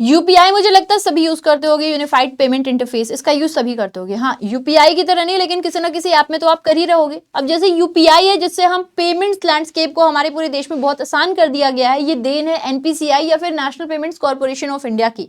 UPI मुझे लगता है सभी यूज करते होंगे, यूनिफाइड पेमेंट इंटरफेस, इसका यूज सभी करते होंगे। हाँ, यूपीआई की तरह नहीं, लेकिन किसी ना किसी ऐप में तो आप कर ही रहोगे। अब जैसे यूपीआई है जिससे हम पेमेंट्स लैंडस्केप को हमारे पूरे देश में बहुत आसान कर दिया गया है, ये देन है एनपीसीआई या फिर national payments corporation of India की।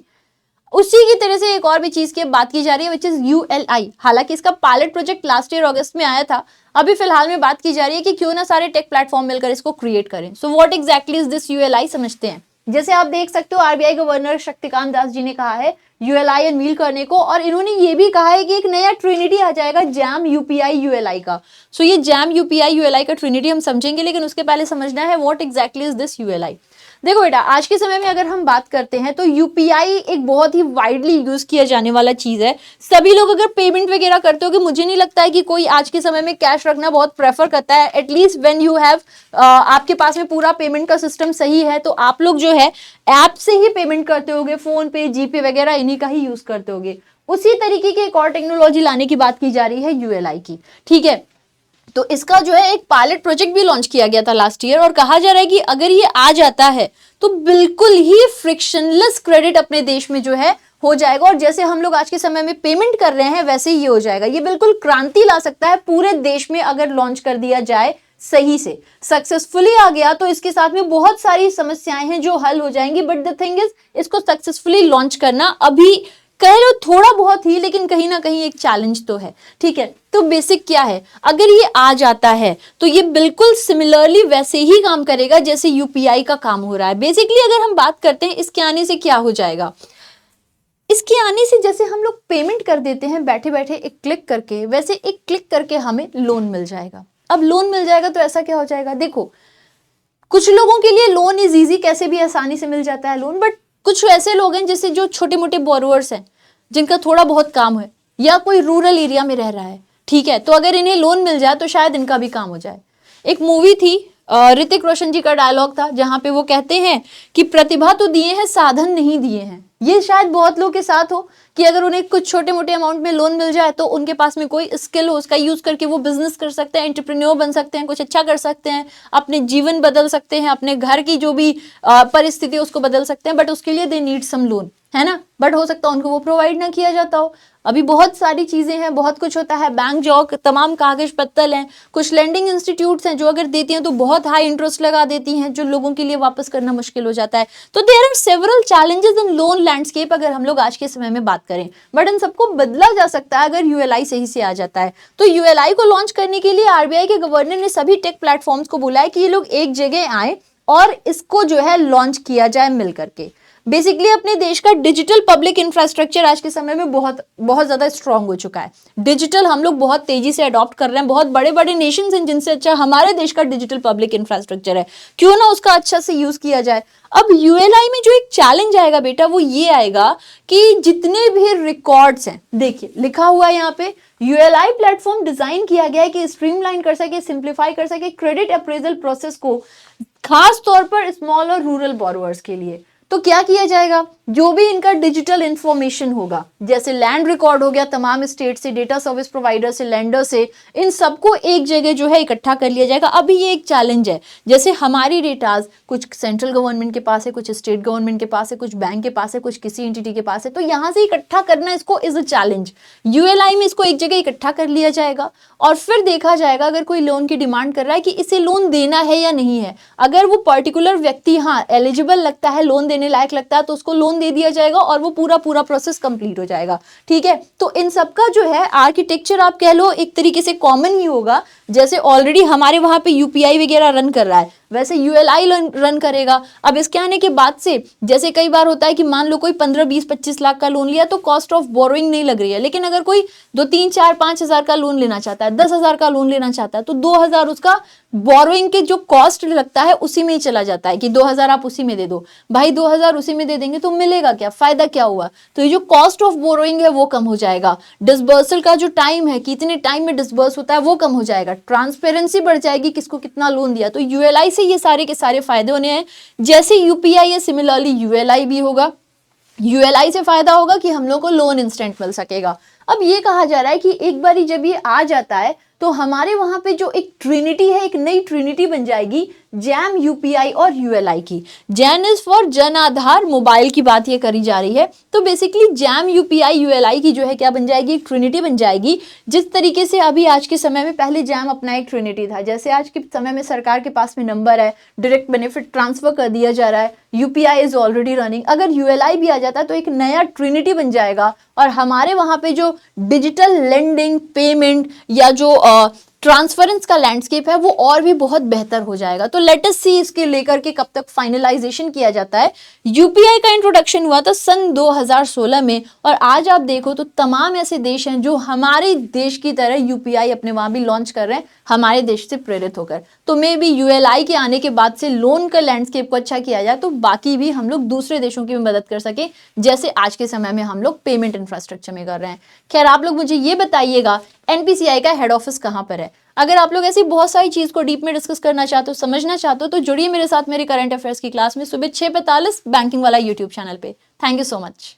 उसी की तरह से एक और भी चीज की बात की जा रही है विच इज यूएलआई। हालांकि इसका पायलट प्रोजेक्ट लास्ट ईयर अगस्त में आया था, अभी फिलहाल में बात की जा रही है कि क्यों ना सारे टेक प्लेटफॉर्म मिलकर इसको क्रिएट करें। So what exactly is this ULI, समझते हैं। जैसे आप देख सकते हो आरबीआई गवर्नर शक्तिकांत दास जी ने कहा है यूएलआई अनवील करने को, और इन्होंने ये भी कहा है कि एक नया ट्रिनिटी आ जाएगा जैम यूपीआई यूएलआई का। सो ये जैम यूपीआई यूएलआई का ट्रिनिटी हम समझेंगे, लेकिन उसके पहले समझना है what exactly is this ULI. देखो बेटा, आज के समय में अगर हम बात करते हैं तो यूपीआई एक बहुत ही वाइडली यूज किया जाने वाला चीज है। सभी लोग अगर पेमेंट वगैरह करते हो, कि मुझे नहीं लगता है कि कोई आज के समय में कैश रखना बहुत प्रेफर करता है। एटलीस्ट व्हेन यू हैव आपके पास में पूरा पेमेंट का सिस्टम सही है, तो आप लोग जो है ऐप से ही पेमेंट करते होगे, फोन पे, जीपे वगैरह इन्हीं का ही यूज करते होगे। उसी तरीके की एक और टेक्नोलॉजी लाने की बात की जा रही है यूएलआई की, ठीक है। तो इसका जो है एक पायलट प्रोजेक्ट भी लॉन्च किया गया था लास्ट ईयर, और कहा जा रहा है कि अगर ये आ जाता है तो बिल्कुल ही फ्रिक्शनलेस क्रेडिट अपने देश में जो है हो जाएगा। और जैसे हम लोग आज के समय में पेमेंट कर रहे हैं वैसे ही ये हो जाएगा। ये बिल्कुल क्रांति ला सकता है पूरे देश में अगर लॉन्च कर दिया जाए सही से। सक्सेसफुली आ गया तो इसके साथ में बहुत सारी समस्याएं हैं जो हल हो जाएंगी, बट द थिंग इज इसको सक्सेसफुली लॉन्च करना अभी कह लो थोड़ा बहुत ही, लेकिन कहीं ना कहीं एक चैलेंज तो है, ठीक है। तो बेसिक क्या है, अगर ये आ जाता है तो ये बिल्कुल सिमिलरली वैसे ही काम करेगा जैसे यूपीआई का काम हो रहा है। बेसिकली अगर हम बात करते हैं इसके आने से क्या हो जाएगा, इसके आने से जैसे हम लोग पेमेंट कर देते हैं बैठे बैठे एक क्लिक करके, वैसे एक क्लिक करके हमें लोन मिल जाएगा। अब लोन मिल जाएगा तो ऐसा क्या हो जाएगा, देखो कुछ लोगों के लिए लोन इज इजी, कैसे भी आसानी से मिल जाता है लोन, बट कुछ ऐसे लोग हैं जैसे जो छोटे मोटे बोरोवर्स हैं जिनका थोड़ा बहुत काम है, या कोई रूरल एरिया में रह रहा है, ठीक है, तो अगर इन्हें लोन मिल जाए तो शायद इनका भी काम हो जाए। एक मूवी थी, ऋतिक रोशन जी का डायलॉग था जहां पे वो कहते हैं कि प्रतिभा तो दिए हैं, साधन नहीं दिए हैं। ये शायद बहुत लोग के साथ हो कि अगर उन्हें कुछ छोटे मोटे अमाउंट में लोन मिल जाए तो उनके पास में कोई स्किल हो, उसका यूज करके वो बिजनेस कर सकते हैं, एंटरप्रेन्योर बन सकते हैं, कुछ अच्छा कर सकते हैं, अपने जीवन बदल सकते हैं, अपने घर की जो भी परिस्थिति उसको बदल सकते हैं, बट उसके लिए दे नीड सम लोन, है ना। बट हो सकता है उनको वो प्रोवाइड ना किया जाता हो। अभी बहुत सारी चीजें हैं, बहुत कुछ होता है, बैंक जॉब तमाम कागज पत्तल हैं, कुछ लेंडिंग इंस्टीट्यूट्स हैं जो अगर देती हैं तो बहुत हाई इंटरेस्ट लगा देती हैं, जो लोगों के लिए वापस करना मुश्किल हो जाता है। तो there are several challenges in lone landscape अगर हम लोग आज के समय में बात करें, बट इन सबको बदला जा सकता है अगर यूएलआई सही से आ जाता है। तो यूएलआई को लॉन्च करने के लिए आरबीआई के गवर्नर ने सभी टेक प्लेटफॉर्म्स को बोला है कि ये लोग एक जगह आए और इसको जो है लॉन्च किया जाए मिल करके। बेसिकली अपने देश का डिजिटल पब्लिक इंफ्रास्ट्रक्चर आज के समय में बहुत बहुत ज्यादा स्ट्रांग हो चुका है। डिजिटल हम लोग बहुत तेजी से अडॉप्ट कर रहे हैं, बहुत बड़े बड़े नेशंस हैं जिनसे अच्छा हमारे देश का डिजिटल पब्लिक इंफ्रास्ट्रक्चर है, क्यों ना उसका अच्छा से यूज किया जाए। अब यूएलआई में जो एक चैलेंज आएगा बेटा वो ये आएगा कि जितने भी रिकॉर्ड्स हैं, देखिए लिखा हुआ है यहाँ पे, यूएलआई प्लेटफॉर्म डिजाइन किया गया है कि स्ट्रीमलाइन कर सके, सिंप्लीफाई कर सके क्रेडिट अप्रेजल प्रोसेस को, खास तौर पर स्मॉल और रूरल बोरोवर्स के लिए। तो क्या किया जाएगा, जो भी इनका डिजिटल इंफॉर्मेशन होगा, जैसे लैंड रिकॉर्ड हो गया तमाम स्टेट से, डेटा सर्विस प्रोवाइडर से, लैंडर से, इन सबको एक जगह जो है इकट्ठा कर लिया जाएगा। अभी ये एक चैलेंज है, जैसे हमारी डेटाज कुछ सेंट्रल गवर्नमेंट के पास है, कुछ स्टेट गवर्नमेंट के पास है, कुछ बैंक के पास है, कुछ किसी एंटिटी के पास है, तो यहां से इकट्ठा करना इसको इज अ चैलेंज। यूएलआई में इसको एक जगह इकट्ठा कर लिया जाएगा और फिर देखा जाएगा अगर कोई लोन की डिमांड कर रहा है कि इसे लोन देना है या नहीं है। अगर वो पर्टिकुलर व्यक्ति हाँ एलिजिबल लगता है, लोन देने लायक लगता है, तो उसको लोन दे दिया जाएगा और वो पूरा प्रोसेस कंप्लीट हो जाएगा, ठीक है। तो इन सबका जो है आर्किटेक्चर आप कह लो एक तरीके से कॉमन ही होगा। जैसे ऑलरेडी हमारे वहां पे यूपीआई वगैरह रन कर रहा है वैसे यूएलआई रन करेगा। अब इसके आने के बाद से जैसे कई बार होता है कि मान लो कोई 15, 20, 25 लाख का लोन लिया तो कॉस्ट ऑफ बोरोइंग नहीं लग रही है, लेकिन अगर कोई 2, 3, 4, 5 हजार का लोन लेना चाहता है, 10 हजार का लोन लेना चाहता है, तो 2,000 उसका बोरोइंग के जो कॉस्ट लगता है उसी में ही चला जाता है कि 2,000 आप उसी में दे दो। भाई 2,000 उसी में दे देंगे तो मिलेगा क्या, फायदा क्या हुआ। तो ये जो कॉस्ट ऑफ बोरोइंग है वो कम हो जाएगा, डिसबर्सल का जो टाइम है, कितने टाइम में डिसबर्स होता है वो कम हो जाएगा, ट्रांसपेरेंसी बढ़ जाएगी किसको कितना लोन दिया। तो यूएलआई से ये सारे के सारे फायदे होने हैं। जैसे यूपीआई है सिमिलरली यूएलआई भी होगा। यूएलआई से फायदा होगा कि हम लोग को लोन इंस्टेंट मिल सकेगा। अब ये कहा जा रहा है कि एक बारी जब ये आ जाता है तो हमारे वहां पे जो एक ट्रिनिटी है, एक नई ट्रिनिटी बन जाएगी जैम, यूपीआई और यूएलआई की। Jain is for Jan Aadhaar mobile की बात ये करी जा रही है। तो बेसिकली जैम, यूपीआई, यूएलआई की जो है क्या बन जाएगी, एक ट्रिनिटी बन जाएगी। जिस तरीके से अभी आज के समय में, पहले जैम अपना एक ट्रिनिटी था, जैसे आज के समय में सरकार के पास में नंबर है, डायरेक्ट बेनिफिट ट्रांसफर कर दिया जा रहा है, यूपीआई इज ऑलरेडी रनिंग। अगर यूएलआई भी आ जाता है तो एक नया ट्रिनिटी बन जाएगा और हमारे वहां पे जो डिजिटल लेंडिंग, पेमेंट या जो ट्रांसफरेंस का लैंडस्केप है वो और भी बहुत बेहतर हो जाएगा। तो लेट अस सी इसके लेकर के कब तक फाइनलाइजेशन किया जाता है। यूपीआई का इंट्रोडक्शन हुआ था सन 2016 में और आज आप देखो तो तमाम ऐसे देश हैं जो हमारे देश की तरह यूपीआई अपने वहां भी लॉन्च कर रहे हैं, हमारे देश से प्रेरित होकर। तो मे बी यूएलआई के आने के बाद से लोन का लैंडस्केप को अच्छा किया जाए तो बाकी भी हम लोग दूसरे देशों की भी मदद कर सके, जैसे आज के समय में हम लोग पेमेंट इंफ्रास्ट्रक्चर में कर रहे हैं। खैर, आप लोग मुझे ये बताइएगा एनपीसीआई का हेड ऑफिस कहाँ पर है। अगर आप लोग ऐसी बहुत सारी चीज को डीप में डिस्कस करना चाहते हो, समझना चाहते हो, तो जुड़िए मेरे साथ मेरे करंट अफेयर्स की क्लास में सुबह 6:45 बैंकिंग वाला यूट्यूब चैनल पे। Thank you so much.